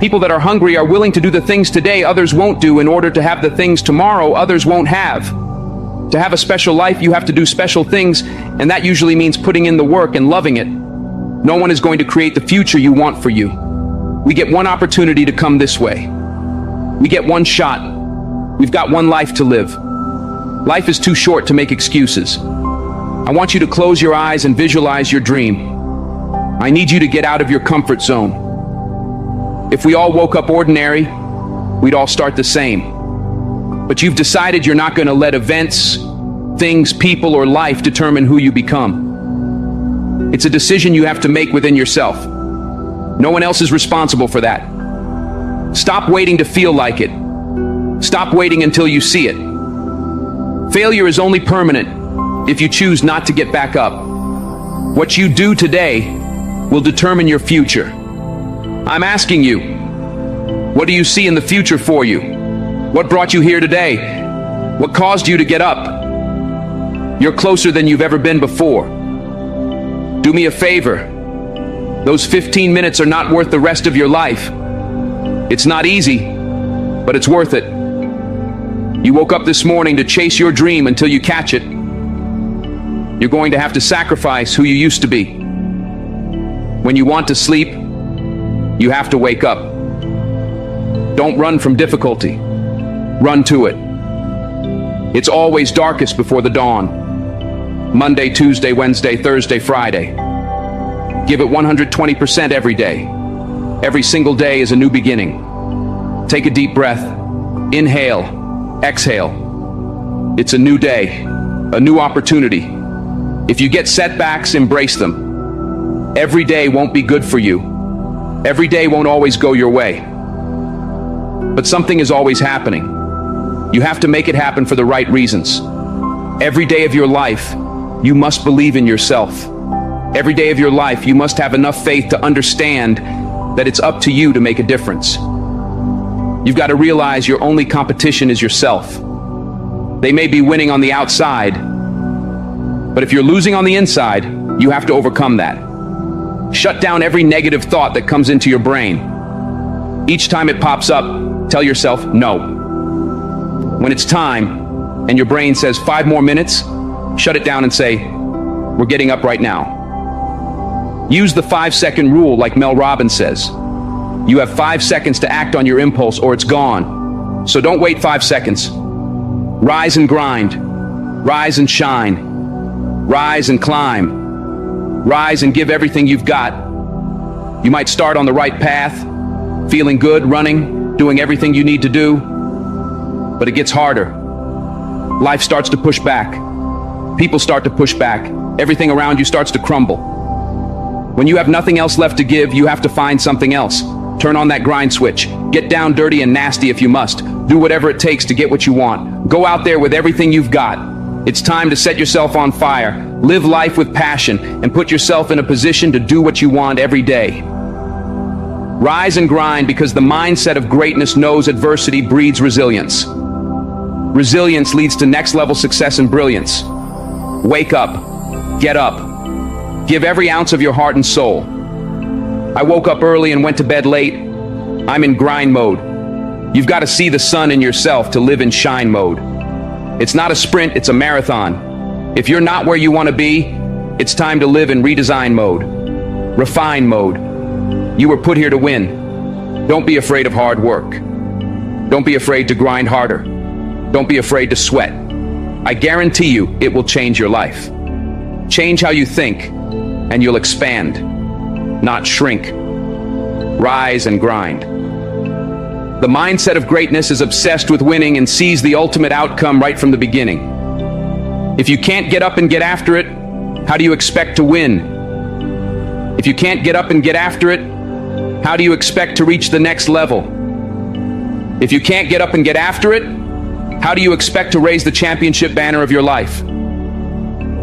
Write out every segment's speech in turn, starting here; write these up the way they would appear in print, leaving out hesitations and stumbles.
People that are hungry are willing to do the things today others won't do in order to have the things tomorrow others won't have. To have a special life, you have to do special things, and that usually means putting in the work and loving it. No one is going to create the future you want for you. We get one opportunity to come this way. We get one shot. We've got one life to live. Life is too short to make excuses. I want you to close your eyes and visualize your dream. I need you to get out of your comfort zone. If we all woke up ordinary, we'd all start the same. But you've decided you're not going to let events, things, people, or life determine who you become. It's a decision you have to make within yourself. No one else is responsible for that. Stop waiting to feel like it. Stop waiting until you see it. Failure is only permanent if you choose not to get back up. What you do today will determine your future. I'm asking you, what do you see in the future for you? What brought you here today? What caused you to get up? You're closer than you've ever been before. Do me a favor. Those 15 minutes are not worth the rest of your life. It's not easy, but it's worth it. You woke up this morning to chase your dream until you catch it. You're going to have to sacrifice who you used to be. When you want to sleep, you have to wake up. Don't run from difficulty. Run to it. It's always darkest before the dawn. Monday, Tuesday, Wednesday, Thursday, Friday. Give it 120% every day. Every single day is a new beginning. Take a deep breath. Inhale. Exhale. It's a new day. A new opportunity. If you get setbacks, embrace them. Every day won't be good for you. Every day won't always go your way. But something is always happening. You have to make it happen for the right reasons. Every day of your life, you must believe in yourself. Every day of your life, you must have enough faith to understand that it's up to you to make a difference. You've got to realize your only competition is yourself. They may be winning on the outside, but if you're losing on the inside, you have to overcome that. Shut down every negative thought that comes into your brain. Each time it pops up, tell yourself no. When it's time, and your brain says 5 more minutes, shut it down and say, we're getting up right now. Use the 5-second rule like Mel Robbins says. You have 5 seconds to act on your impulse or it's gone. So don't wait 5 seconds. Rise and grind. Rise and shine. Rise and climb. Rise and give everything you've got. You might start on the right path, feeling good, running, doing everything you need to do, but it gets harder. Life starts to push back. People start to push back. Everything around you starts to crumble. When you have nothing else left to give, you have to find something else. Turn on that grind switch. Get down dirty and nasty if you must. Do whatever it takes to get what you want. Go out there with everything you've got. It's time to set yourself on fire. Live life with passion and put yourself in a position to do what you want every day. Rise and grind because the mindset of greatness knows adversity breeds resilience. Resilience leads to next level success and brilliance. Wake up. Get up. Give every ounce of your heart and soul. I woke up early and went to bed late. I'm in grind mode. You've got to see the sun in yourself to live in shine mode. It's not a sprint, it's a marathon. If you're not where you want to be, it's time to live in redesign mode, refine mode. You were put here to win. Don't be afraid of hard work. Don't be afraid to grind harder. Don't be afraid to sweat. I guarantee you it will change your life. Change how you think, and you'll expand, not shrink. Rise and grind. The mindset of greatness is obsessed with winning and sees the ultimate outcome right from the beginning. If you can't get up and get after it, how do you expect to win? If you can't get up and get after it, how do you expect to reach the next level? If you can't get up and get after it, how do you expect to raise the championship banner of your life?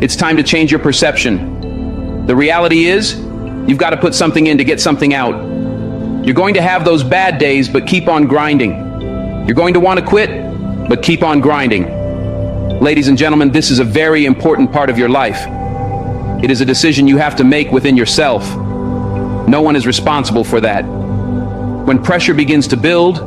It's time to change your perception. The reality is, you've got to put something in to get something out. You're going to have those bad days, but keep on grinding. You're going to want to quit, but keep on grinding. Ladies and gentlemen, this is a very important part of your life. It is a decision you have to make within yourself. No one is responsible for that. When pressure begins to build,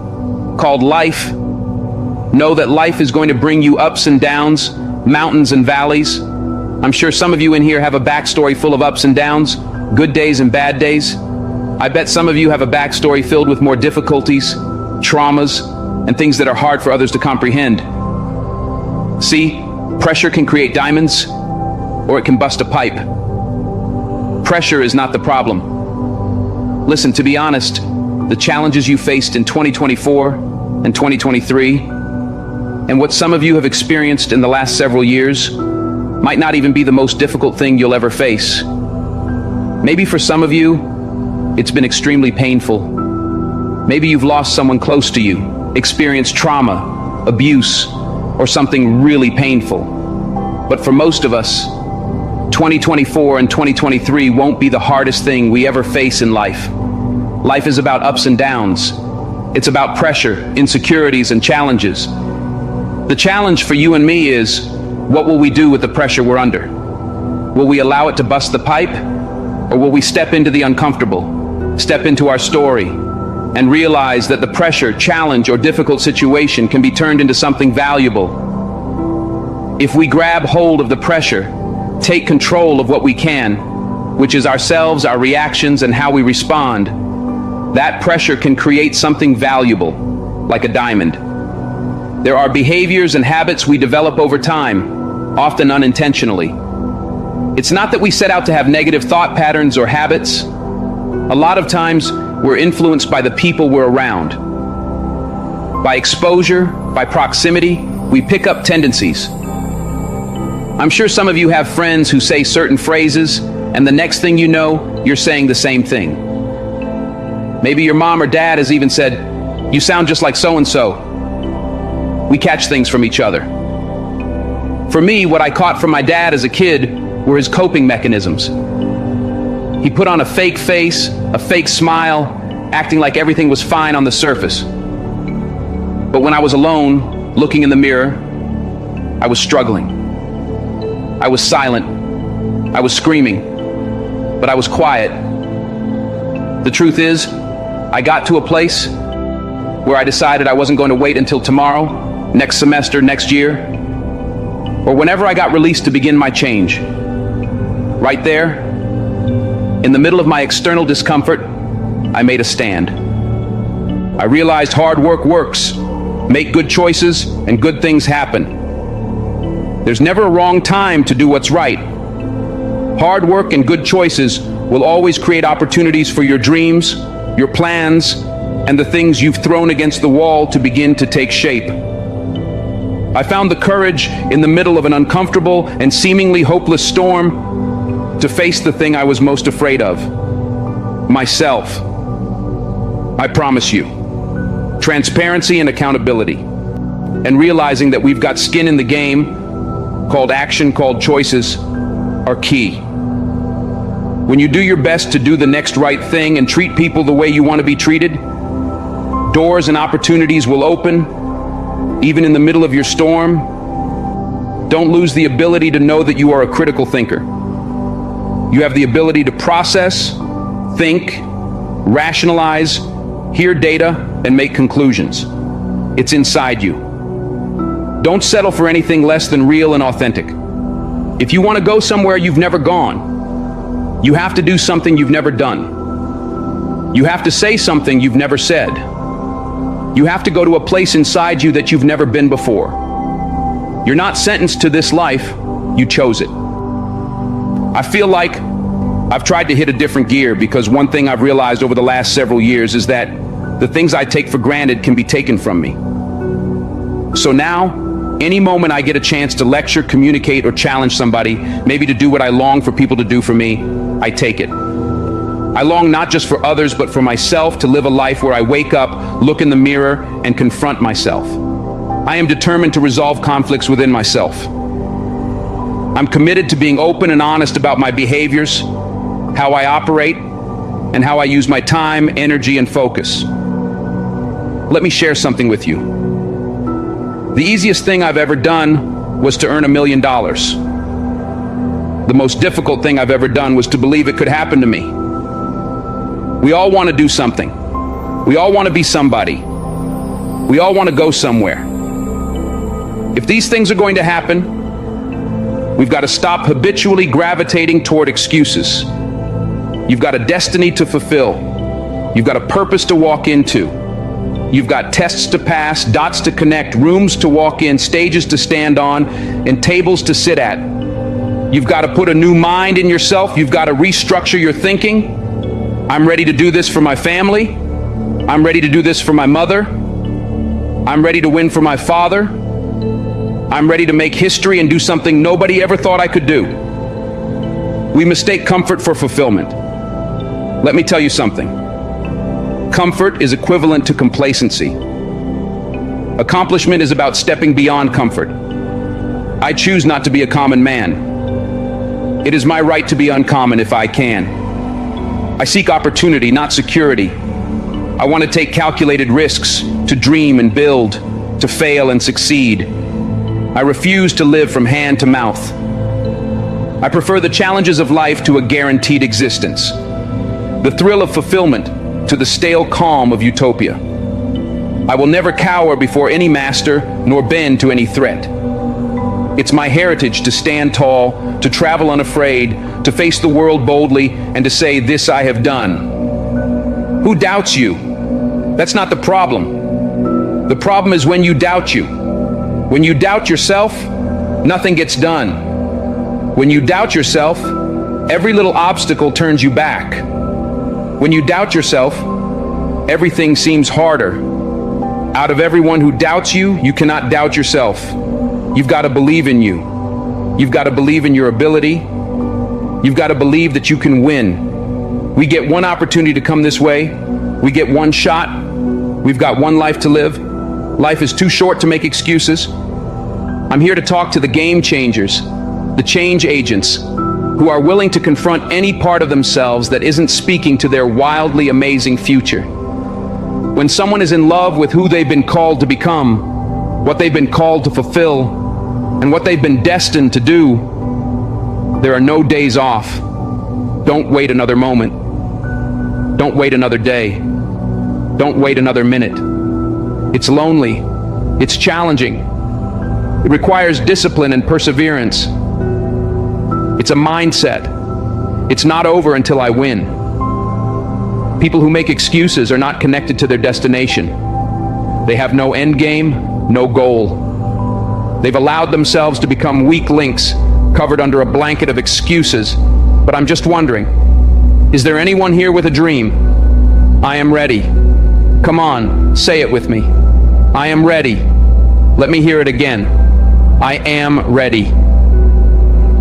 called life, know that life is going to bring you ups and downs, mountains and valleys. I'm sure some of you in here have a backstory full of ups and downs, good days and bad days. I bet some of you have a backstory filled with more difficulties, traumas, and things that are hard for others to comprehend. See, pressure can create diamonds, or it can bust a pipe. Pressure is not the problem. Listen, to be honest, the challenges you faced in 2024 and 2023, and what some of you have experienced in the last several years, might not even be the most difficult thing you'll ever face. Maybe for some of you, it's been extremely painful. Maybe you've lost someone close to you, experienced trauma, abuse, or something really painful. But for most of us, 2024 and 2023 won't be the hardest thing we ever face in life. Life is about ups and downs. It's about pressure, insecurities, and challenges. The challenge for you and me is, what will we do with the pressure we're under? Will we allow it to bust the pipe? Or will we step into the uncomfortable, step into our story, and realize that the pressure, challenge, or difficult situation can be turned into something valuable? If we grab hold of the pressure, take control of what we can, which is ourselves, our reactions, and how we respond, that pressure can create something valuable, like a diamond. There are behaviors and habits we develop over time, often unintentionally. It's not that we set out to have negative thought patterns or habits. A lot of times, we're influenced by the people we're around. By exposure, by proximity, we pick up tendencies. I'm sure some of you have friends who say certain phrases, and the next thing you know, you're saying the same thing. Maybe your mom or dad has even said, "You sound just like so-and-so." We catch things from each other. For me, what I caught from my dad as a kid were his coping mechanisms. He put on a fake face, a fake smile, acting like everything was fine on the surface. But when I was alone, looking in the mirror, I was struggling. I was silent. I was screaming. But I was quiet. The truth is, I got to a place where I decided I wasn't going to wait until tomorrow, next semester, next year, or whenever I got released to begin my change. Right there, in the middle of my external discomfort, I made a stand. I realized hard work works. Make good choices and good things happen. There's never a wrong time to do what's right. Hard work and good choices will always create opportunities for your dreams, your plans, and the things you've thrown against the wall to begin to take shape. I found the courage in the middle of an uncomfortable and seemingly hopeless storm to face the thing I was most afraid of, myself. I promise you, transparency and accountability, and realizing that we've got skin in the game, called action, called choices, are key. When you do your best to do the next right thing and treat people the way you want to be treated, doors and opportunities will open, even in the middle of your storm. Don't lose the ability to know that you are a critical thinker. You have the ability to process, think, rationalize, hear data, and make conclusions. It's inside you. Don't settle for anything less than real and authentic. If you want to go somewhere you've never gone, you have to do something you've never done. You have to say something you've never said. You have to go to a place inside you that you've never been before. You're not sentenced to this life, you chose it. I feel like I've tried to hit a different gear because one thing I've realized over the last several years is that the things I take for granted can be taken from me. So now, any moment I get a chance to lecture, communicate, or challenge somebody, maybe to do what I long for people to do for me, I take it. I long not just for others, but for myself, to live a life where I wake up, look in the mirror, and confront myself. I am determined to resolve conflicts within myself. I'm committed to being open and honest about my behaviors, how I operate, and how I use my time, energy, and focus. Let me share something with you. The easiest thing I've ever done was to earn $1 million. The most difficult thing I've ever done was to believe it could happen to me. We all want to do something. We all want to be somebody. We all want to go somewhere. If these things are going to happen, we've got to stop habitually gravitating toward excuses. You've got a destiny to fulfill. You've got a purpose to walk into. You've got tests to pass, dots to connect, rooms to walk in, stages to stand on, and tables to sit at. You've got to put a new mind in yourself. You've got to restructure your thinking. I'm ready to do this for my family. I'm ready to do this for my mother. I'm ready to win for my father. I'm ready to make history and do something nobody ever thought I could do. We mistake comfort for fulfillment. Let me tell you something. Comfort is equivalent to complacency. Accomplishment is about stepping beyond comfort. I choose not to be a common man. It is my right to be uncommon if I can. I seek opportunity, not security. I want to take calculated risks, to dream and build, to fail and succeed. I refuse to live from hand to mouth. I prefer the challenges of life to a guaranteed existence, the thrill of fulfillment to the stale calm of utopia. I will never cower before any master, nor bend to any threat. It's my heritage to stand tall, to travel unafraid, to face the world boldly, and to say, "This I have done." Who doubts you? That's not the problem. The problem is when you doubt you. When you doubt yourself, nothing gets done. When you doubt yourself, every little obstacle turns you back. When you doubt yourself, everything seems harder. Out of everyone who doubts you, you cannot doubt yourself. You've got to believe in you. You've got to believe in your ability. You've got to believe that you can win. We get one opportunity to come this way. We get one shot. We've got one life to live. Life is too short to make excuses. I'm here to talk to the game changers, the change agents, who are willing to confront any part of themselves that isn't speaking to their wildly amazing future. When someone is in love with who they've been called to become, what they've been called to fulfill, and what they've been destined to do, there are no days off. Don't wait another moment. Don't wait another day. Don't wait another minute. It's lonely. It's challenging. It requires discipline and perseverance. It's a mindset. It's not over until I win. People who make excuses are not connected to their destination. They have no end game, no goal. They've allowed themselves to become weak links covered under a blanket of excuses. But I'm just wondering, is there anyone here with a dream? I am ready. Come on, say it with me. I am ready. Let me hear it again. I am ready.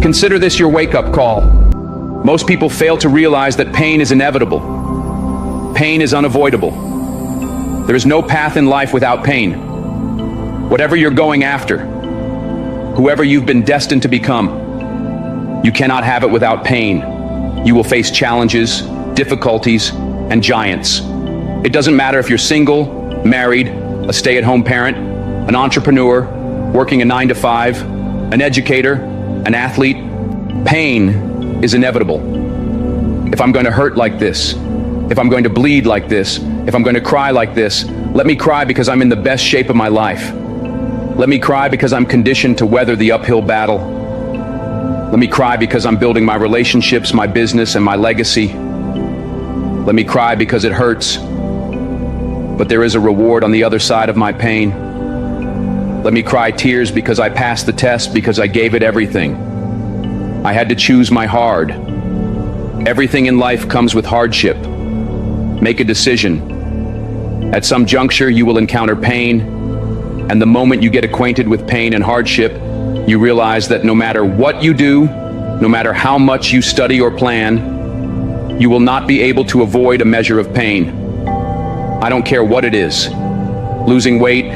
Consider this your wake-up call. Most people fail to realize that pain is inevitable. Pain is unavoidable. There is no path in life without pain. Whatever you're going after, whoever you've been destined to become, you cannot have it without pain. You will face challenges, difficulties, and giants. It doesn't matter if you're single, married, a stay-at-home parent, an entrepreneur, working a 9-to-5, an educator, an athlete. Pain is inevitable. If I'm going to hurt like this, if I'm going to bleed like this, if I'm going to cry like this, let me cry because I'm in the best shape of my life. Let me cry because I'm conditioned to weather the uphill battle. Let me cry because I'm building my relationships, my business, and my legacy. Let me cry because it hurts, but there is a reward on the other side of my pain. Let me cry tears because I passed the test, because I gave it everything. I had to choose my hard. Everything in life comes with hardship. Make a decision. At some juncture, you will encounter pain, and the moment you get acquainted with pain and hardship, you realize that no matter what you do, no matter how much you study or plan, you will not be able to avoid a measure of pain. I don't care what it is. Losing weight,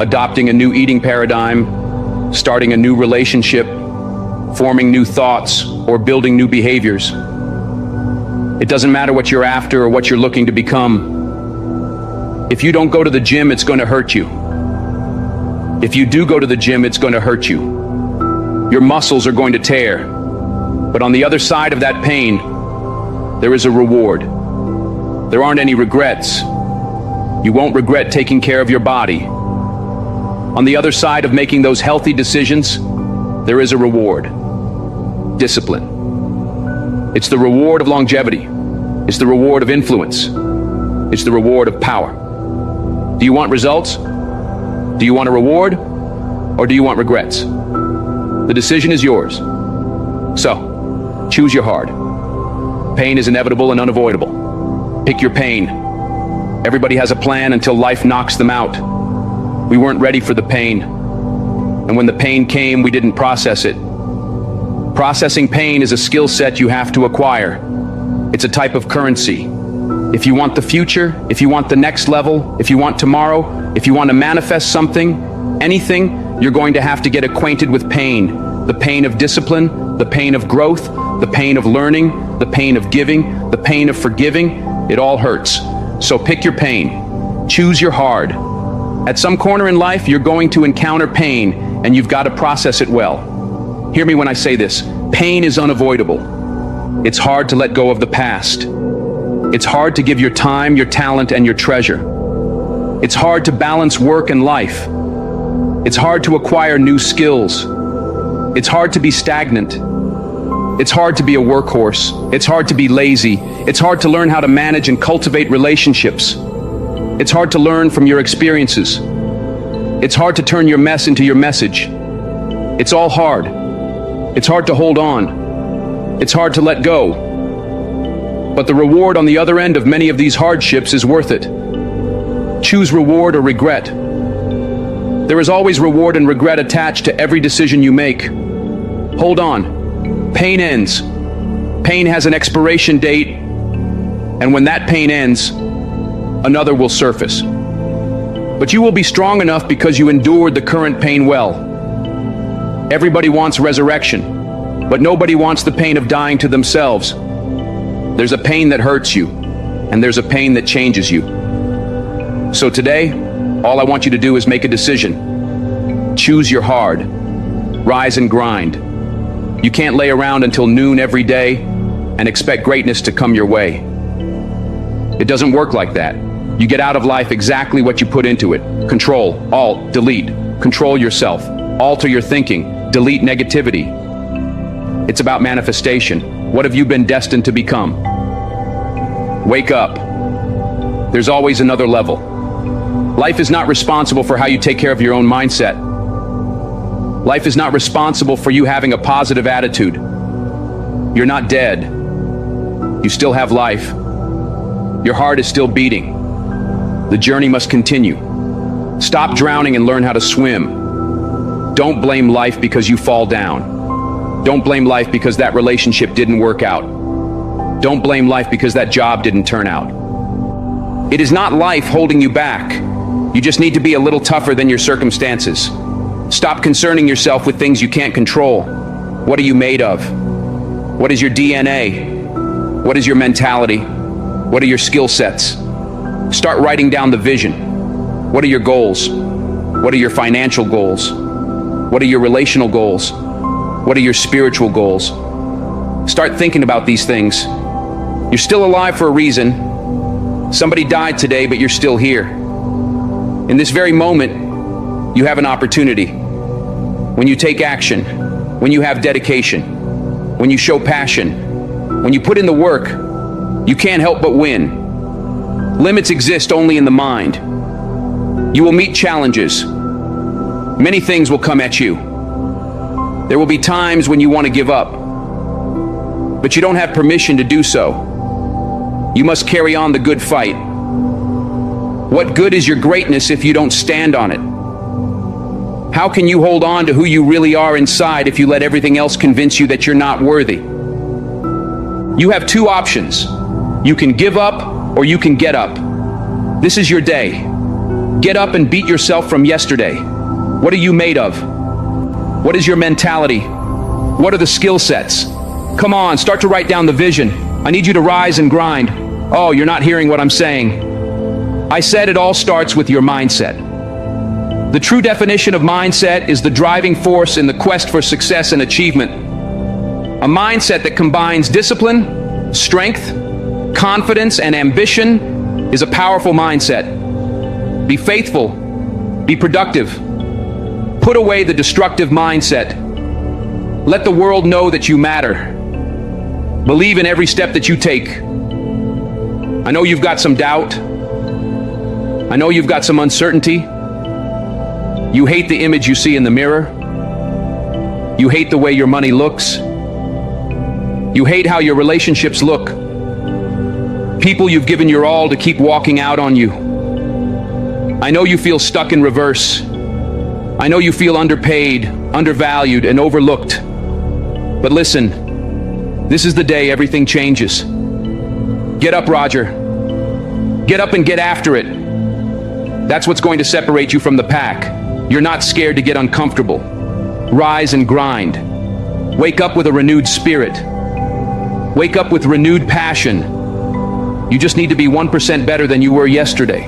adopting a new eating paradigm, starting a new relationship, forming new thoughts, or building new behaviors. It doesn't matter what you're after or what you're looking to become. If you don't go to the gym, it's going to hurt you. If you do go to the gym, it's going to hurt you. Your muscles are going to tear. But on the other side of that pain, there is a reward. There aren't any regrets. You won't regret taking care of your body. On the other side of making those healthy decisions, there is a reward. Discipline. It's the reward of longevity. It's the reward of influence. It's the reward of power. Do you want results? Do you want a reward? Or do you want regrets? The decision is yours. So, choose your heart. Pain is inevitable and unavoidable. Pick your pain. Everybody has a plan until life knocks them out. We weren't ready for the pain. And when the pain came, we didn't process it. Processing pain is a skill set you have to acquire. It's a type of currency. If you want the future, if you want the next level, if you want tomorrow, if you want to manifest something, anything, you're going to have to get acquainted with pain. The pain of discipline, the pain of growth, the pain of learning, the pain of giving, the pain of forgiving. It all hurts. So pick your pain. Choose your hard. At some corner in life, you're going to encounter pain, and you've got to process it well. Hear me when I say this. Pain is unavoidable. It's hard to let go of the past. It's hard to give your time, your talent, and your treasure. It's hard to balance work and life. It's hard to acquire new skills. It's hard to be stagnant. It's hard to be a workhorse. It's hard to be lazy. It's hard to learn how to manage and cultivate relationships. It's hard to learn from your experiences. It's hard to turn your mess into your message. It's all hard. It's hard to hold on. It's hard to let go. But the reward on the other end of many of these hardships is worth it. Choose reward or regret. There is always reward and regret attached to every decision you make. Hold on. Pain ends. Pain has an expiration date, and when that pain ends, another will surface. But you will be strong enough because you endured the current pain well. Everybody wants resurrection, but nobody wants the pain of dying to themselves. There's a pain that hurts you, and there's a pain that changes you. So today, all I want you to do is make a decision. Choose your hard. Rise and grind. You can't lay around until noon every day and expect greatness to come your way. It doesn't work like that. You get out of life exactly what you put into it. Control, alt, delete. Control yourself. Alter your thinking. Delete negativity. It's about manifestation. What have you been destined to become? Wake up. There's always another level. Life is not responsible for how you take care of your own mindset. Life is not responsible for you having a positive attitude. You're not dead. You still have life. Your heart is still beating. The journey must continue. Stop drowning and learn how to swim. Don't blame life because you fall down. Don't blame life because that relationship didn't work out. Don't blame life because that job didn't turn out. It is not life holding you back. You just need to be a little tougher than your circumstances. Stop concerning yourself with things you can't control. What are you made of? What is your DNA? What is your mentality? What are your skill sets? Start writing down the vision. What are your goals? What are your financial goals? What are your relational goals? What are your spiritual goals? Start thinking about these things. You're still alive for a reason. Somebody died today, but you're still here. In this very moment, you have an opportunity. When you take action, when you have dedication, when you show passion, when you put in the work, you can't help but win. Limits exist only in the mind. You will meet challenges. Many things will come at you. There will be times when you want to give up, but you don't have permission to do so. You must carry on the good fight. What good is your greatness if you don't stand on it? How can you hold on to who you really are inside if you let everything else convince you that you're not worthy? You have two options. You can give up or you can get up. This is your day. Get up and beat yourself from yesterday. What are you made of? What is your mentality? What are the skill sets? Come on, start to write down the vision. I need you to rise and grind. Oh, you're not hearing what I'm saying. I said it all starts with your mindset. The true definition of mindset is the driving force in the quest for success and achievement. A mindset that combines discipline, strength, confidence, and ambition is a powerful mindset. Be faithful. Be productive. Put away the destructive mindset. Let the world know that you matter. Believe in every step that you take. I know you've got some doubt. I know you've got some uncertainty. You hate the image you see in the mirror. You hate the way your money looks. You hate how your relationships look. People you've given your all to keep walking out on you. I know you feel stuck in reverse. I know you feel underpaid, undervalued, and overlooked. But listen, this is the day everything changes. Get up, Roger. Get up and get after it. That's what's going to separate you from the pack. You're not scared to get uncomfortable. Rise and grind. Wake up with a renewed spirit. Wake up with renewed passion. You just need to be 1% better than you were yesterday.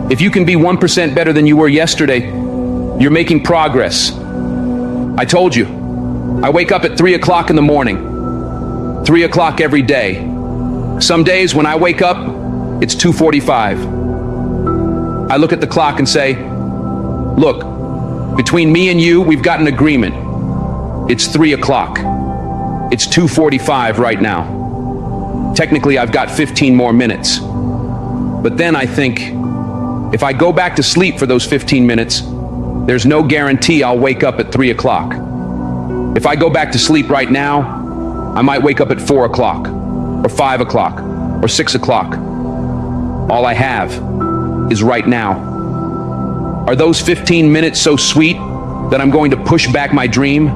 If you can be 1% better than you were yesterday, you're making progress. I told you, I wake up at 3 o'clock in the morning. 3 o'clock every day. Some days when I wake up, it's 2:45. I look at the clock and say, look, between me and you, we've got an agreement. It's 3 o'clock. It's 2:45 right now. Technically, I've got 15 more minutes. But then I think, if I go back to sleep for those 15 minutes, there's no guarantee I'll wake up at 3 o'clock. If I go back to sleep right now, I might wake up at 4 o'clock, or 5 o'clock, or 6 o'clock. All I have is right now. Are those 15 minutes so sweet that I'm going to push back my dream?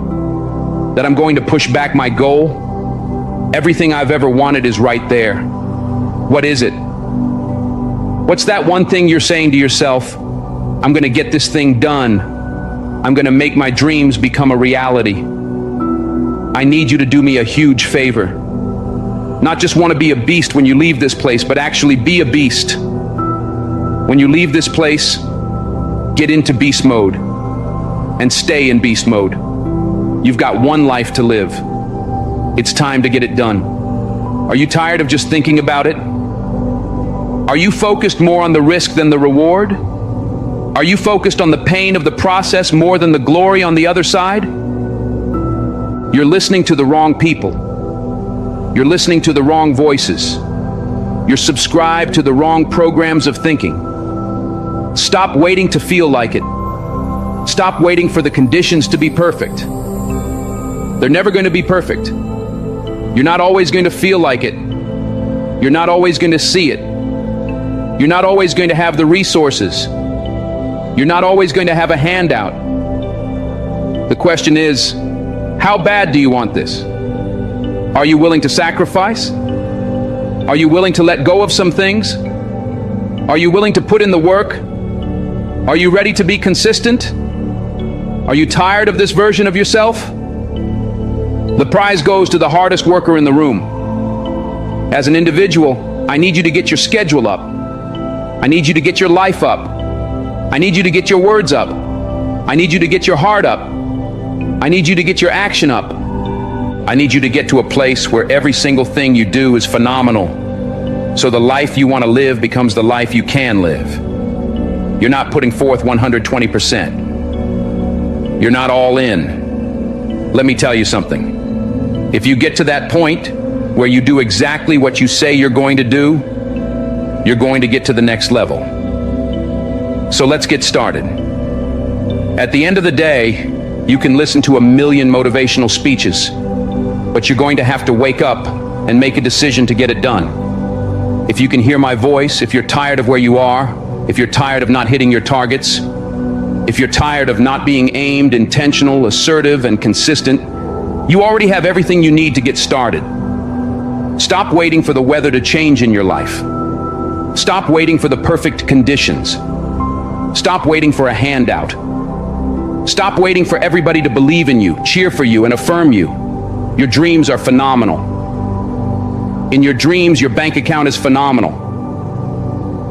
That I'm going to push back my goal? Everything I've ever wanted is right there. What is it? What's that one thing you're saying to yourself? I'm going to get this thing done. I'm going to make my dreams become a reality. I need you to do me a huge favor. Not just want to be a beast when you leave this place, but actually be a beast. When you leave this place, get into beast mode and stay in beast mode. You've got one life to live. It's time to get it done. Are you tired of just thinking about it? Are you focused more on the risk than the reward? Are you focused on the pain of the process more than the glory on the other side? You're listening to the wrong people. You're listening to the wrong voices. You're subscribed to the wrong programs of thinking. Stop waiting to feel like it. Stop waiting for the conditions to be perfect. They're never going to be perfect. You're not always going to feel like it. You're not always going to see it. You're not always going to have the resources. You're not always going to have a handout. The question is, how bad do you want this? Are you willing to sacrifice? Are you willing to let go of some things? Are you willing to put in the work? Are you ready to be consistent? Are you tired of this version of yourself? The prize goes to the hardest worker in the room. As an individual, I need you to get your schedule up. I need you to get your life up. I need you to get your words up. I need you to get your heart up. I need you to get your action up. I need you to get to a place where every single thing you do is phenomenal. So the life you want to live becomes the life you can live. You're not putting forth 120%. You're not all in. Let me tell you something. If you get to that point where you do exactly what you say you're going to do, you're going to get to the next level. So let's get started. At the end of the day, you can listen to 1,000,000 motivational speeches, but you're going to have to wake up and make a decision to get it done. If you can hear my voice, if you're tired of where you are, if you're tired of not hitting your targets, if you're tired of not being aimed, intentional, assertive, and consistent, you already have everything you need to get started. Stop waiting for the weather to change in your life. Stop waiting for the perfect conditions. Stop waiting for a handout. Stop waiting for everybody to believe in you, cheer for you, and affirm you. Your dreams are phenomenal. In your dreams, your bank account is phenomenal.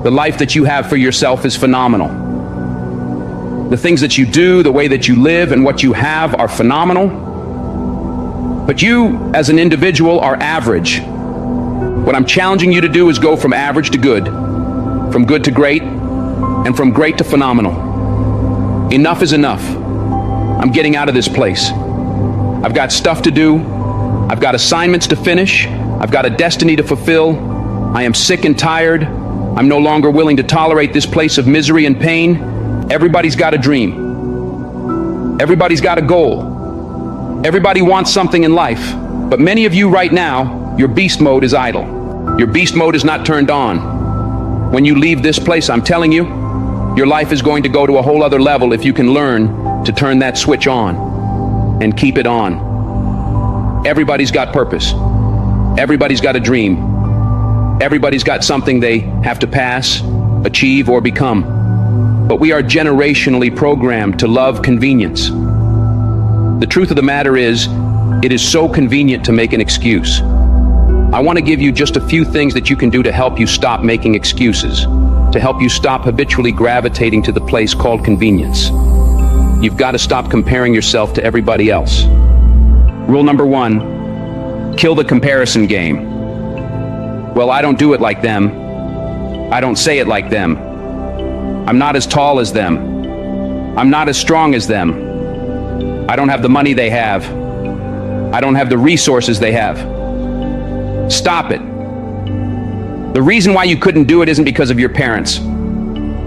The life that you have for yourself is phenomenal. The things that you do, the way that you live, and what you have are phenomenal. But you, as an individual, are average. What I'm challenging you to do is go from average to good, from good to great, and from great to phenomenal. Enough is enough. I'm getting out of this place. I've got stuff to do. I've got assignments to finish. I've got a destiny to fulfill. I am sick and tired. I'm no longer willing to tolerate this place of misery and pain. Everybody's got a dream. Everybody's got a goal. Everybody wants something in life. But many of you right now, your beast mode is idle. Your beast mode is not turned on. When you leave this place, I'm telling you, your life is going to go to a whole other level if you can learn to turn that switch on and keep it on. Everybody's got purpose. Everybody's got a dream. Everybody's got something they have to pass, achieve, or become. But we are generationally programmed to love convenience. The truth of the matter is, it is so convenient to make an excuse. I want to give you just a few things that you can do to help you stop making excuses, to help you stop habitually gravitating to the place called convenience. You've got to stop comparing yourself to everybody else. Rule number 1, kill the comparison game. Well, I don't do it like them. I don't say it like them. I'm not as tall as them. I'm not as strong as them. I don't have the money they have. I don't have the resources they have. Stop it. The reason why you couldn't do it isn't because of your parents.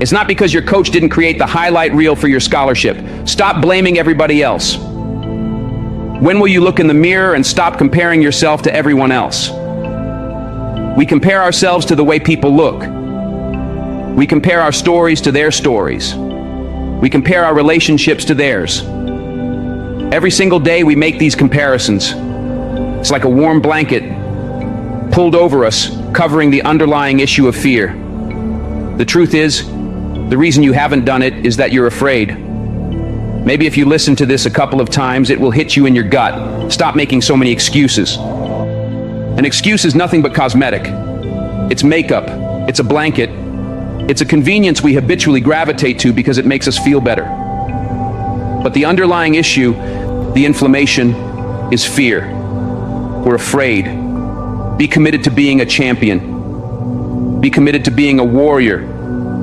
It's not because your coach didn't create the highlight reel for your scholarship. Stop blaming everybody else. When will you look in the mirror and stop comparing yourself to everyone else? We compare ourselves to the way people look. We compare our stories to their stories. We compare our relationships to theirs. Every single day we make these comparisons. It's like a warm blanket pulled over us, covering the underlying issue of fear. The truth is, the reason you haven't done it is that you're afraid. Maybe if you listen to this a couple of times, it will hit you in your gut. Stop making so many excuses. An excuse is nothing but cosmetic. It's makeup. It's a blanket. It's a convenience we habitually gravitate to because it makes us feel better. But the underlying issue, the inflammation, is fear. We're afraid. Be committed to being a champion. Be committed to being a warrior.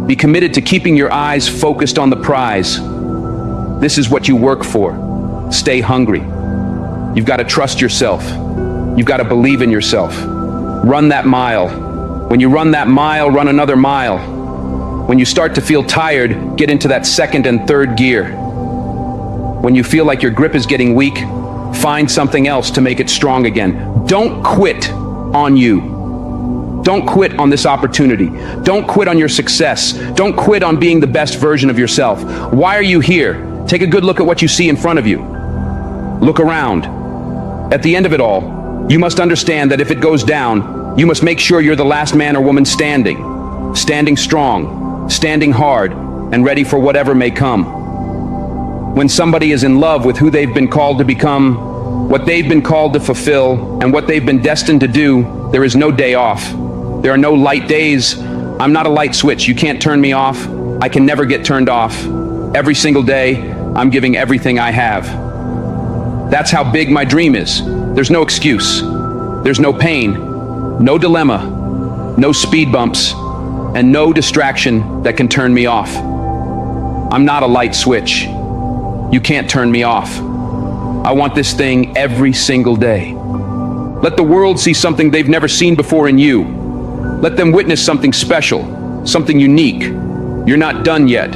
Be committed to keeping your eyes focused on the prize. This is what you work for. Stay hungry. You've got to trust yourself. You've got to believe in yourself. Run that mile. When you run that mile, run another mile. When you start to feel tired, get into that second and third gear. When you feel like your grip is getting weak, find something else to make it strong again. Don't quit on you. Don't quit on this opportunity. Don't quit on your success. Don't quit on being the best version of yourself. Why are you here? Take a good look at what you see in front of you. Look around. At the end of it all, you must understand that if it goes down, you must make sure you're the last man or woman standing. Standing strong, standing hard, and ready for whatever may come. When somebody is in love with who they've been called to become, what they've been called to fulfill, and what they've been destined to do, there is no day off. There are no light days. I'm not a light switch. You can't turn me off. I can never get turned off. Every single day, I'm giving everything I have. That's how big my dream is. There's no excuse. There's no pain, no dilemma, no speed bumps, and no distraction that can turn me off. I'm not a light switch. You can't turn me off. I want this thing every single day. Let the world see something they've never seen before in you. Let them witness something special, something unique. You're not done yet.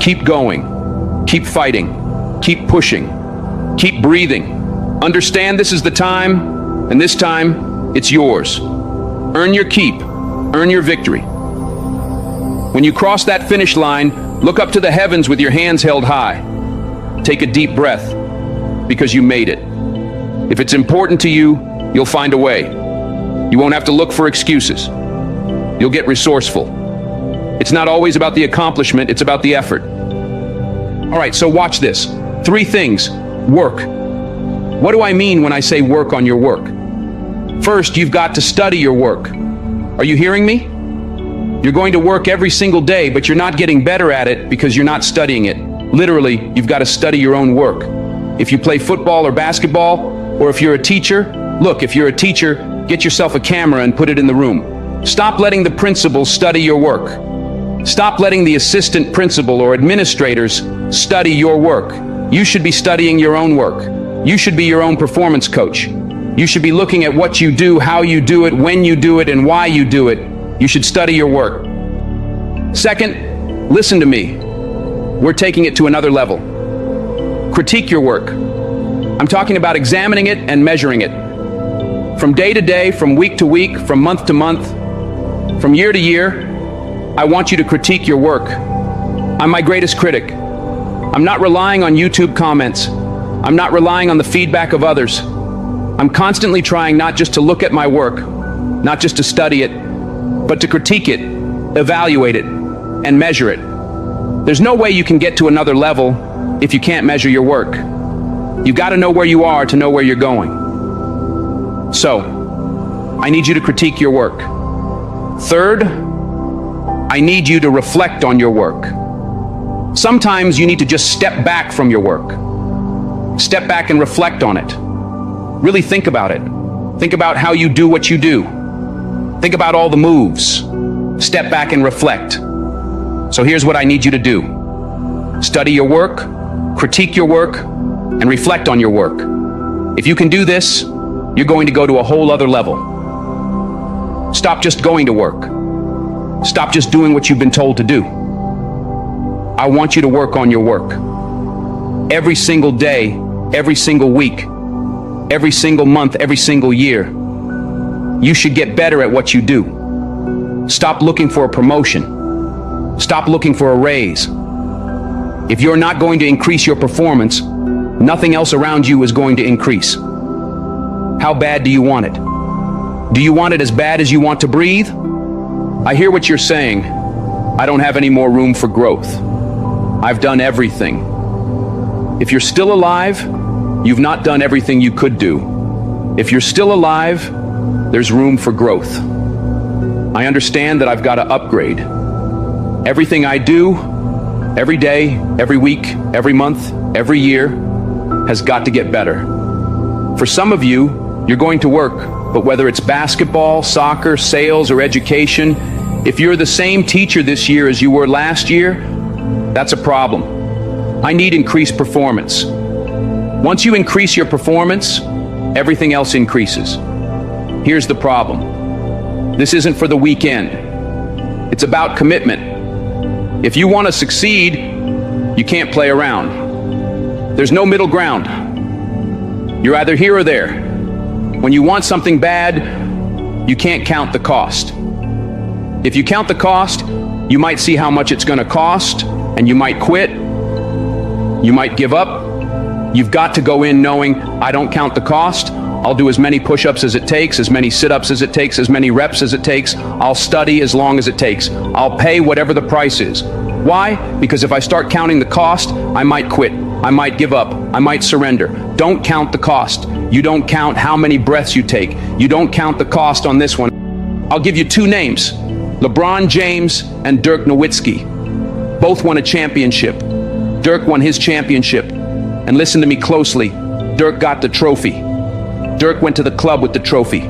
Keep going. Keep fighting. Keep pushing. Keep breathing. Understand this is the time, and this time, it's yours. Earn your keep. Earn your victory. When you cross that finish line, look up to the heavens with your hands held high. Take a deep breath, because you made it. If it's important to you, you'll find a way. You won't have to look for excuses. You'll get resourceful. It's not always about the accomplishment, it's about the effort. All right, so watch this. 3 things. Work. What do I mean when I say work on your work? First, you've got to study your work. Are you hearing me? You're going to work every single day, but you're not getting better at it because you're not studying it. Literally, you've got to study your own work. If you play football or basketball, or if you're a teacher, look, if you're a teacher, get yourself a camera and put it in the room. Stop letting the principals study your work. Stop letting the assistant principal or administrators study your work. You should be studying your own work. You should be your own performance coach. You should be looking at what you do, how you do it, when you do it, and why you do it. You should study your work. Second, listen to me. We're taking it to another level. Critique your work. I'm talking about examining it and measuring it. From day to day, from week to week, from month to month, from year to year, I want you to critique your work. I'm my greatest critic. I'm not relying on YouTube comments. I'm not relying on the feedback of others. I'm constantly trying not just to look at my work, not just to study it, but to critique it, evaluate it, and measure it. There's no way you can get to another level if you can't measure your work. You've got to know where you are to know where you're going. So, I need you to critique your work. Third, I need you to reflect on your work. Sometimes you need to just step back from your work. Step back and reflect on it. Really think about it. Think about how you do what you do. Think about all the moves. Step back and reflect. So here's what I need you to do. Study your work, critique your work, and reflect on your work. If you can do this, you're going to go to a whole other level. Stop just going to work. Stop just doing what you've been told to do. I want you to work on your work. Every single day, every single week, every single month, every single year. You should get better at what you do. Stop looking for a promotion. Stop looking for a raise. If you're not going to increase your performance, nothing else around you is going to increase. How bad do you want it? Do you want it as bad as you want to breathe? I hear what you're saying. I don't have any more room for growth. I've done everything. If you're still alive, you've not done everything you could do. If you're still alive, there's room for growth. I understand that I've got to upgrade. Everything I do, every day, every week, every month, every year, has got to get better. For some of you, you're going to work, but whether it's basketball, soccer, sales, or education, if you're the same teacher this year as you were last year, that's a problem. I need increased performance. Once you increase your performance, everything else increases. Here's the problem. This isn't for the weekend. It's about commitment. If you want to succeed, you can't play around. There's no middle ground. You're either here or there. When you want something bad, you can't count the cost. If you count the cost, you might see how much it's going to cost, and you might quit. You might give up. You've got to go in knowing, I don't count the cost. I'll do as many push-ups as it takes, as many sit-ups as it takes, as many reps as it takes. I'll study as long as it takes. I'll pay whatever the price is. Why? Because if I start counting the cost, I might quit. I might give up. I might surrender. Don't count the cost. You don't count how many breaths you take. You don't count the cost on this one. I'll give you two names, LeBron James and Dirk Nowitzki. Both won a championship. Dirk won his championship. And listen to me closely, Dirk got the trophy. Dirk went to the club with the trophy.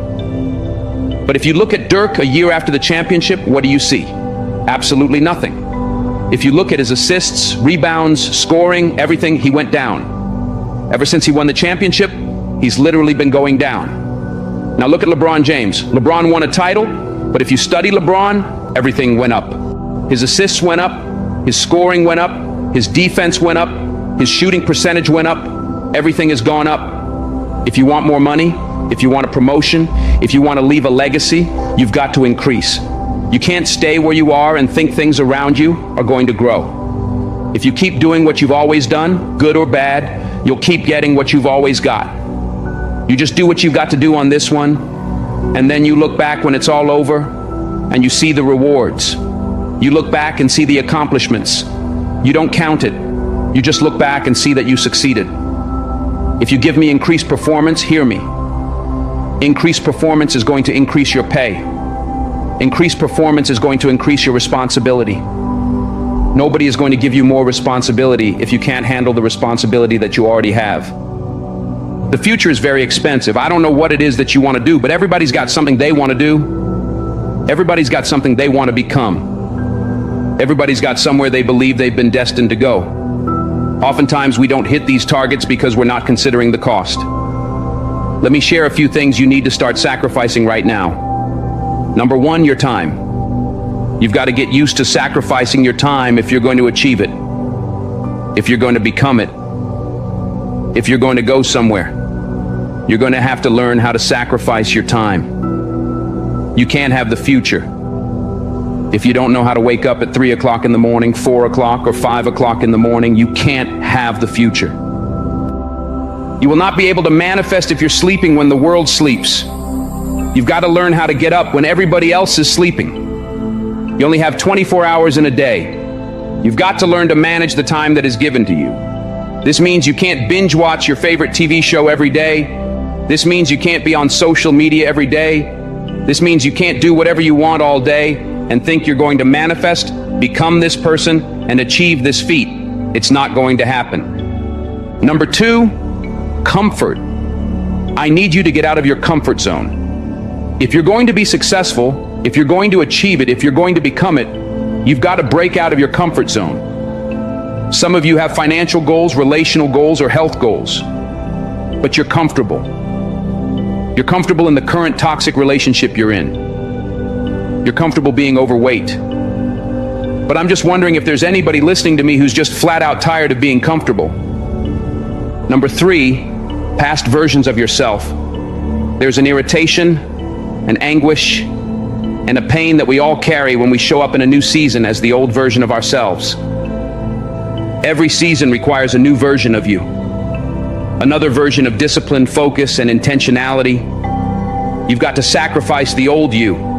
But if you look at Dirk a year after the championship, what do you see? Absolutely nothing. If you look at his assists, rebounds, scoring, everything, he went down. Ever since he won the championship, he's literally been going down. Now look at LeBron James. LeBron won a title, but if you study LeBron, everything went up. His assists went up, his scoring went up, his defense went up, his shooting percentage went up, everything has gone up. If you want more money, if you want a promotion, if you want to leave a legacy, you've got to increase. You can't stay where you are and think things around you are going to grow. If you keep doing what you've always done, good or bad, you'll keep getting what you've always got. You just do what you've got to do on this one, and then you look back when it's all over, and you see the rewards. You look back and see the accomplishments. You don't count it. You just look back and see that you succeeded. If you give me increased performance, hear me. Increased performance is going to increase your pay. Increased performance is going to increase your responsibility. Nobody is going to give you more responsibility if you can't handle the responsibility that you already have. The future is very expensive. I don't know what it is that you want to do, but everybody's got something they want to do. Everybody's got something they want to become. Everybody's got somewhere they believe they've been destined to go. Oftentimes we don't hit these targets because we're not considering the cost. Let me share a few things you need to start sacrificing right now. Number one, your time. You've got to get used to sacrificing your time if you're going to achieve it, if you're going to become it, if you're going to go somewhere. You're going to have to learn how to sacrifice your time. You can't have the future if you don't know how to wake up at 3 o'clock in the morning, 4 o'clock, or 5 o'clock in the morning. You can't have the future. You will not be able to manifest if you're sleeping when the world sleeps. You've got to learn how to get up when everybody else is sleeping. You only have 24 hours in a day. You've got to learn to manage the time that is given to you. This means you can't binge watch your favorite TV show every day. This means you can't be on social media every day. This means you can't do whatever you want all day and think you're going to manifest, become this person, and achieve this feat. It's not going to happen. Number two, comfort. I need you to get out of your comfort zone. If you're going to be successful, if you're going to achieve it, if you're going to become it, you've got to break out of your comfort zone. Some of you have financial goals, relational goals, or health goals, but you're comfortable. You're comfortable in the current toxic relationship you're in. You're comfortable being overweight. But I'm just wondering if there's anybody listening to me who's just flat out tired of being comfortable. Number three, past versions of yourself. There's an irritation, an anguish, and a pain that we all carry when we show up in a new season as the old version of ourselves. Every season requires a new version of you. Another version of discipline, focus, and intentionality. You've got to sacrifice the old you.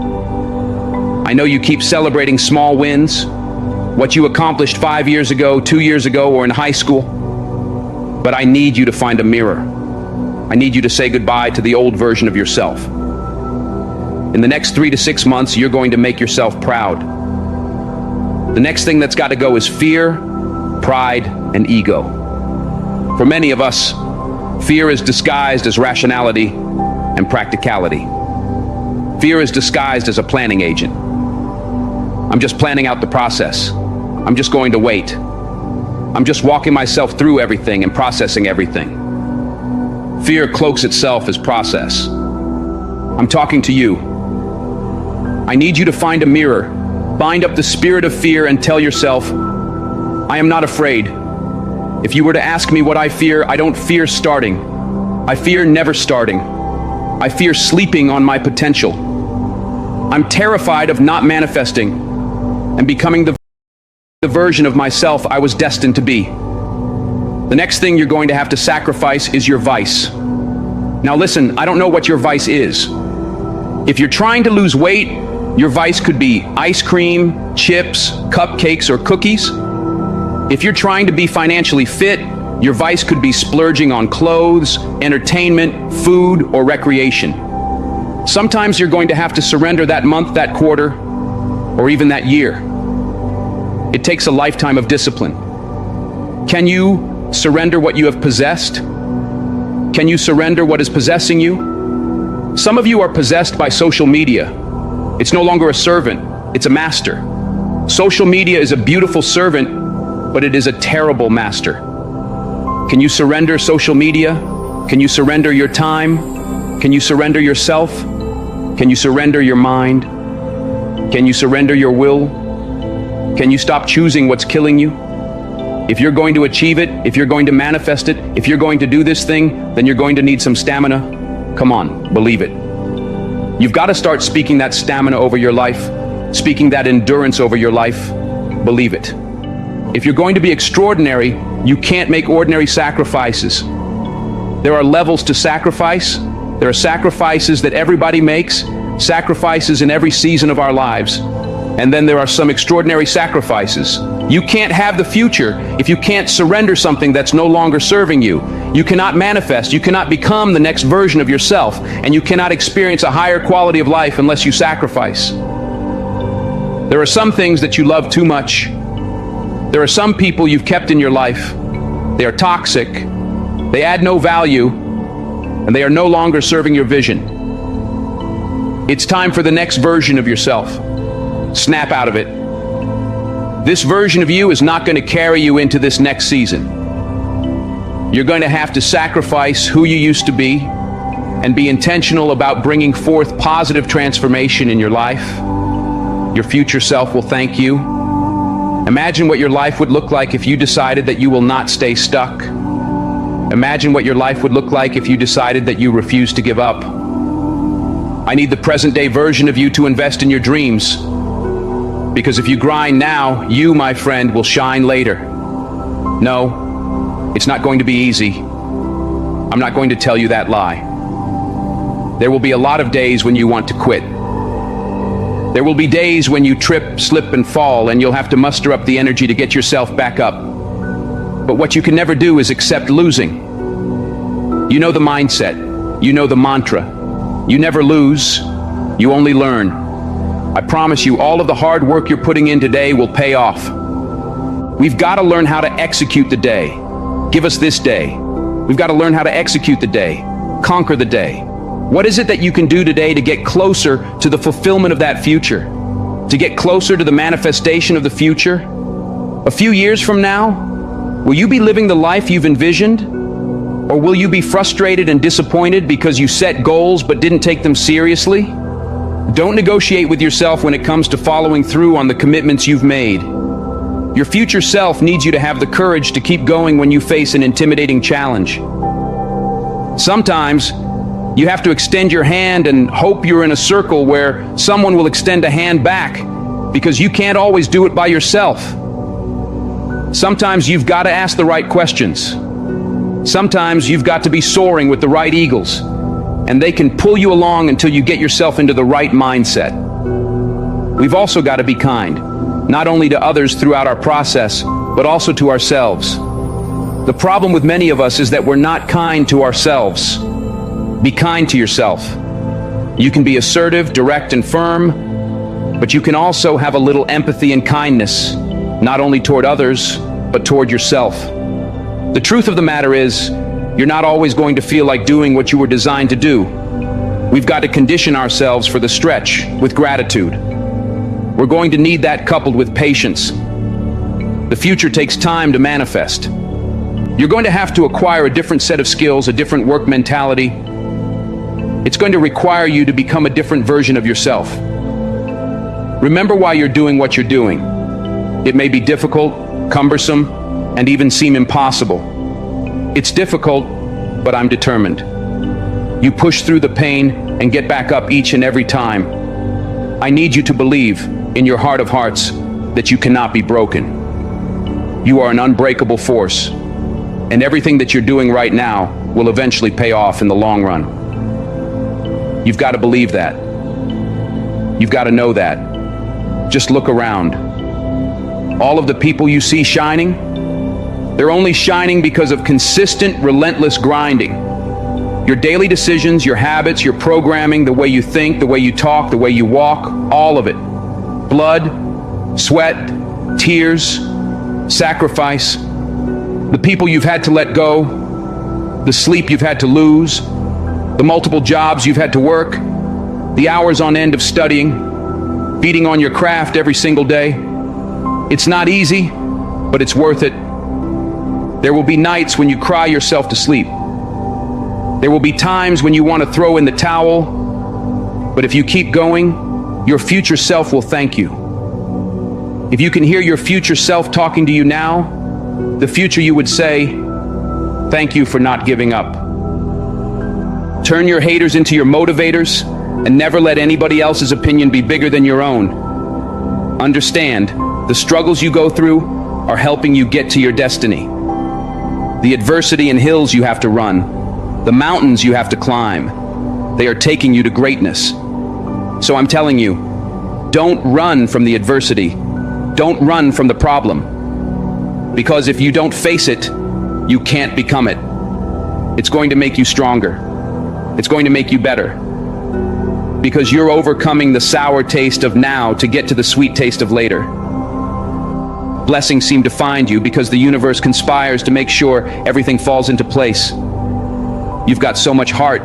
I know you keep celebrating small wins, what you accomplished 5 years ago, 2 years ago, or in high school. But I need you to find a mirror. I need you to say goodbye to the old version of yourself. In the next 3 to 6 months, you're going to make yourself proud. The next thing that's got to go is fear, pride, and ego. For many of us, fear is disguised as rationality and practicality. Fear is disguised as a planning agent. I'm just planning out the process. I'm just going to wait. I'm just walking myself through everything and processing everything. Fear cloaks itself as process. I'm talking to you. I need you to find a mirror, bind up the spirit of fear, and tell yourself, I am not afraid. If you were to ask me what I fear, I don't fear starting. I fear never starting. I fear sleeping on my potential. I'm terrified of not manifesting and becoming the version of myself I was destined to be. The next thing you're going to have to sacrifice is your vice. Now listen, I don't know what your vice is. If you're trying to lose weight, your vice could be ice cream, chips, cupcakes, or cookies. If you're trying to be financially fit, your vice could be splurging on clothes, entertainment, food, or recreation. Sometimes you're going to have to surrender that month, that quarter, or even that year. It takes a lifetime of discipline. Can you surrender what you have possessed? Can you surrender what is possessing you? Some of you are possessed by social media. It's no longer a servant, it's a master. Social media is a beautiful servant, but it is a terrible master. Can you surrender social media? Can you surrender your time? Can you surrender yourself? Can you surrender your mind? Can you surrender your will? Can you stop choosing what's killing you? If you're going to achieve it, if you're going to manifest it, if you're going to do this thing, then you're going to need some stamina. Come on, believe it. You've got to start speaking that stamina over your life, speaking that endurance over your life. Believe it. If you're going to be extraordinary, you can't make ordinary sacrifices. There are levels to sacrifice. There are sacrifices that everybody makes, sacrifices in every season of our lives. And then there are some extraordinary sacrifices. You can't have the future if you can't surrender something that's no longer serving you. You cannot manifest, you cannot become the next version of yourself, and you cannot experience a higher quality of life unless you sacrifice. There are some things that you love too much. There are some people you've kept in your life. They are toxic, they add no value, and they are no longer serving your vision. It's time for the next version of yourself. Snap out of it. This version of you is not going to carry you into this next season. You're going to have to sacrifice who you used to be and be intentional about bringing forth positive transformation in your life. Your future self will thank you. Imagine what your life would look like if you decided that you will not stay stuck. Imagine what your life would look like if you decided that you refuse to give up. I need the present-day version of you to invest in your dreams. Because if you grind now, you, my friend, will shine later. No, it's not going to be easy. I'm not going to tell you that lie. There will be a lot of days when you want to quit. There will be days when you trip, slip, and fall, and you'll have to muster up the energy to get yourself back up. But what you can never do is accept losing. You know the mindset. You know the mantra. You never lose. You only learn. I promise you, all of the hard work you're putting in today will pay off. We've got to learn how to execute the day. Give us this day. We've got to learn how to execute the day. Conquer the day. What is it that you can do today to get closer to the fulfillment of that future? To get closer to the manifestation of the future? A few years from now, will you be living the life you've envisioned? Or will you be frustrated and disappointed because you set goals but didn't take them seriously? Don't negotiate with yourself when it comes to following through on the commitments you've made. Your future self needs you to have the courage to keep going when you face an intimidating challenge. Sometimes, you have to extend your hand and hope you're in a circle where someone will extend a hand back, because you can't always do it by yourself. Sometimes you've got to ask the right questions. Sometimes you've got to be soaring with the right eagles, and they can pull you along until you get yourself into the right mindset. We've also got to be kind, not only to others throughout our process, but also to ourselves. The problem with many of us is that we're not kind to ourselves. Be kind to yourself. You can be assertive, direct, and firm, but you can also have a little empathy and kindness, not only toward others, but toward yourself. The truth of the matter is, you're not always going to feel like doing what you were designed to do. We've got to condition ourselves for the stretch with gratitude. We're going to need that coupled with patience. The future takes time to manifest. You're going to have to acquire a different set of skills, a different work mentality. It's going to require you to become a different version of yourself. Remember why you're doing what you're doing. It may be difficult, cumbersome, and even seem impossible. It's difficult, but I'm determined. You push through the pain and get back up each and every time. I need you to believe, in your heart of hearts, that you cannot be broken. You are an unbreakable force, and everything that you're doing right now will eventually pay off in the long run. You've got to believe that. You've got to know that. Just look around. All of the people you see shining, they're only shining because of consistent, relentless grinding. Your daily decisions, your habits, your programming, the way you think, the way you talk, the way you walk, all of it. Blood, sweat, tears, sacrifice, the people you've had to let go, the sleep you've had to lose, the multiple jobs you've had to work, the hours on end of studying, beating on your craft every single day. It's not easy, but it's worth it. There will be nights when you cry yourself to sleep. There will be times when you want to throw in the towel, but if you keep going, your future self will thank you. If you can hear your future self talking to you now, the future you would say, "Thank you for not giving up." Turn your haters into your motivators, and never let anybody else's opinion be bigger than your own. Understand, the struggles you go through are helping you get to your destiny. The adversity and hills you have to run, the mountains you have to climb, they are taking you to greatness. So I'm telling you, don't run from the adversity. Don't run from the problem. Because if you don't face it, you can't become it. It's going to make you stronger. It's going to make you better. Because you're overcoming the sour taste of now to get to the sweet taste of later. Blessings seem to find you because the universe conspires to make sure everything falls into place. You've got so much heart,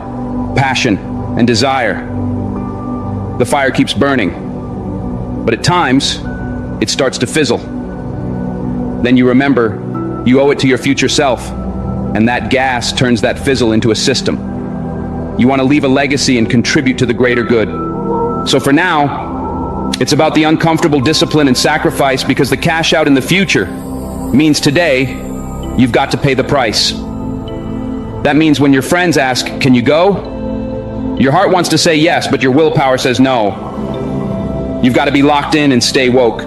passion, and desire. The fire keeps burning. But at times, it starts to fizzle. Then you remember you owe it to your future self, and that gas turns that fizzle into a system. You want to leave a legacy and contribute to the greater good. So for now, it's about the uncomfortable discipline and sacrifice, because the cash out in the future means today you've got to pay the price. That means when your friends ask, "Can you go?" your heart wants to say yes, but your willpower says no. You've got to be locked in and stay woke.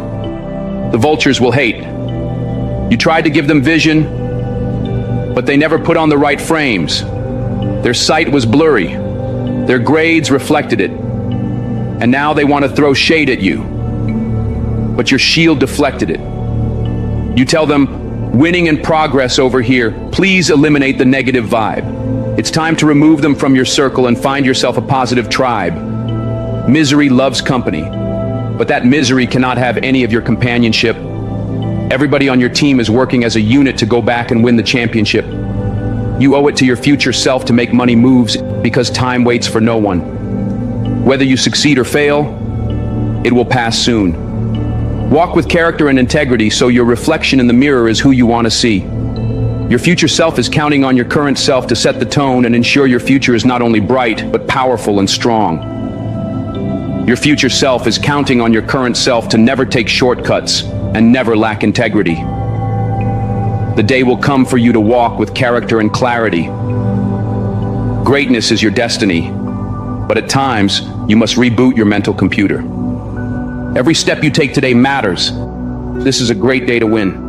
The vultures will hate. You tried to give them vision, but they never put on the right frames. Their sight was blurry. Their grades reflected it. And now they want to throw shade at you. But your shield deflected it. You tell them, "Winning and progress over here. Please eliminate the negative vibe." It's time to remove them from your circle and find yourself a positive tribe. Misery loves company, but that misery cannot have any of your companionship. Everybody on your team is working as a unit to go back and win the championship. You owe it to your future self to make money moves, because time waits for no one. Whether you succeed or fail, it will pass soon. Walk with character and integrity, so your reflection in the mirror is who you want to see. Your future self is counting on your current self to set the tone and ensure your future is not only bright, but powerful and strong. Your future self is counting on your current self to never take shortcuts and never lack integrity. The day will come for you to walk with character and clarity. Greatness is your destiny, but at times, you must reboot your mental computer. Every step you take today matters. This is a great day to win.